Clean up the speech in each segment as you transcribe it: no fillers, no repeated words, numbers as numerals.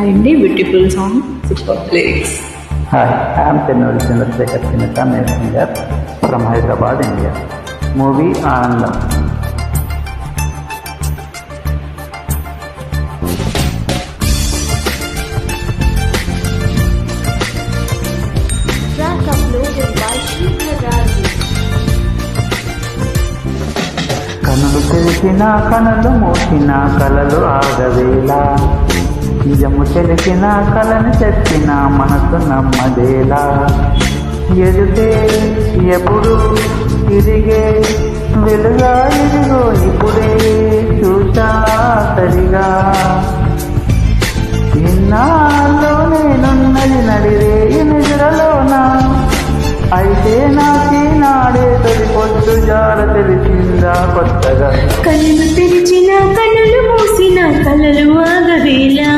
అండి beautiful song, super lyrics. Hi, I am Chennuri Chandrasekhar Chinata, male singer from Hyderabad, India. Movie Anandam. Track uploaded by Shreedhar Raju. కనులు తెలిసిన కనులు మూసిన కలలు ఆగవేలా, నిజము తెలిసిన కలను చెప్పిన మనసు నమ్మదేలా, ఎదుటే ఎప్పుడు తిరిగే వెలుగా ఇదిగో ఇప్పుడే చూసా సరిగా, ఇన్నాళ్ళు నేనున్నది నడిరే నిద్రలోనా, అయితే నాడే తొలి పొద్దు జాల తెలిసిందా కొత్తగా. కళ్ళు తెరిచిన కనులు మూసిన కలలు ఆగవేలా,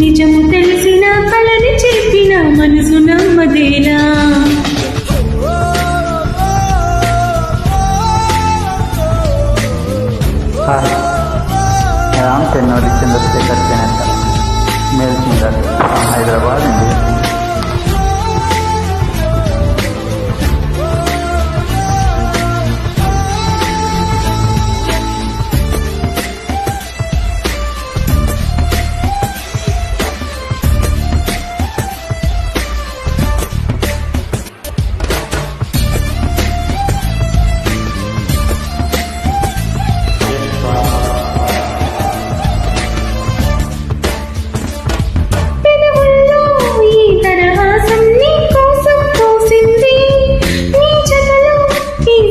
నిజము తెలిసిన కలని చెప్పిన మనసు నమ్మదేలా. Hi, I am Chennuri Chandrasekhar Chinata, male singer from Hyderabad, India.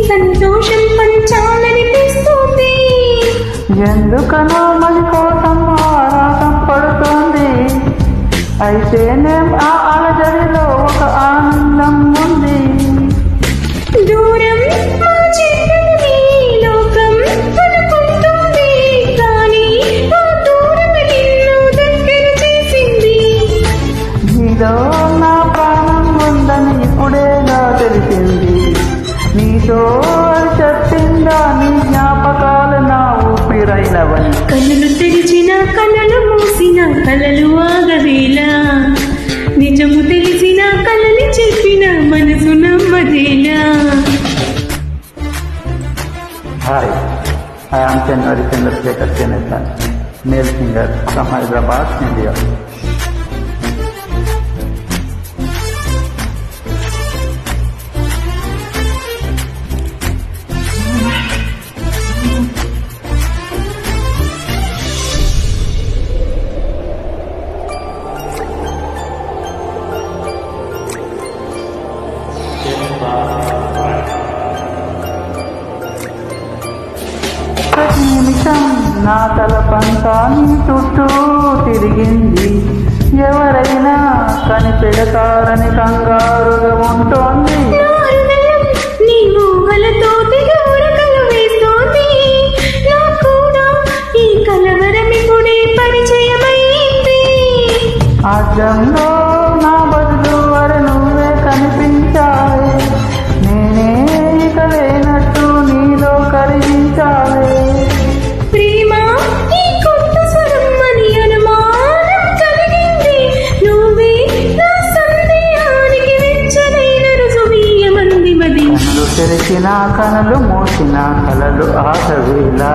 సంతోషం పంచాలనిపిస్తుంది, ఎందుకనో మరి కోసం ఆరాటం పడుతోంది, అయితేనేం ఆ అలజడిలో ఒక ఆనందం ఉంది. దూరం మా చిన్నది లోకం అనుకుంటుంది, కానీ ఆ దూరం నిన్ను దగ్గర చేసింది. నీలో నా ప్రాణం ఉందని ఇప్పుడేగా తెలిసింది, నీతో చెప్పిందా నీ జ్ఞాపకాలు నా ఊపిరైనవని. కళ్ళు తెరిచిన కలలు మూసిన కలలు ఆగవేలా, నిజము తెలిసిన కలని చెప్పిన మనసు నమ్మదేలా. Hi, I am Chennuri Chandrasekhar Chinata, male singer from Hyderabad, India. ప్రతి నిమిషం నా తలపంతా నీ చుట్టూ తిరిగింది, ఎవరైనా కనిపెడతారని కంగారుగా ఉంటోంది. నా హృదయం నీ ఊహలతో తెగూరకలు వేస్తోంది, నా కూడా ఈ కలవరమిప్పుడే పరిచయమైంది. అద్దంలో నా బదులు వర నువ్వే కనిపించావే, నేనే ఇక లేనట్టు నీలో కరిగించావే. ప్రేమ ఈ కొత్త స్వరం అని అనుమానం కలిగింది, నువ్వే నా సందేహానికి వెచ్చనైన రుజువీయమంది మది. కనులు తెరిచిన కనులు మూసిన కలలు ఆగవేలా,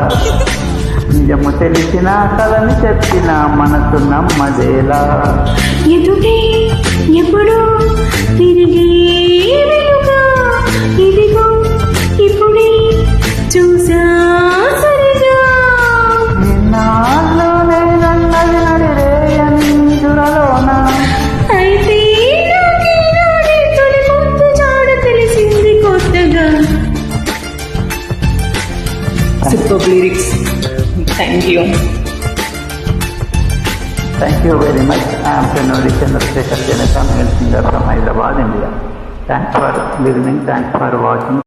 నిజము తెలిసిన కలని చెప్పిన మనసు నమ్మదేలా, ఎదుటే ఎప్పుడు తిరిగే వెలుగా ఇదిగో ఇప్పుడే చూసా సరిగా. నిన్నాళ్ళు నేనన్నది నడిరే నిదురలోన, అయితే నాకేనాడే తొలి పొద్దు జాడ తెలిసింది కొత్తగా. Super lyrics. Thank you. Thank you very much. I am Chennuri Chandrasekhar Chinata, male singer from Hyderabad, India. Thanks for listening. Thanks for watching.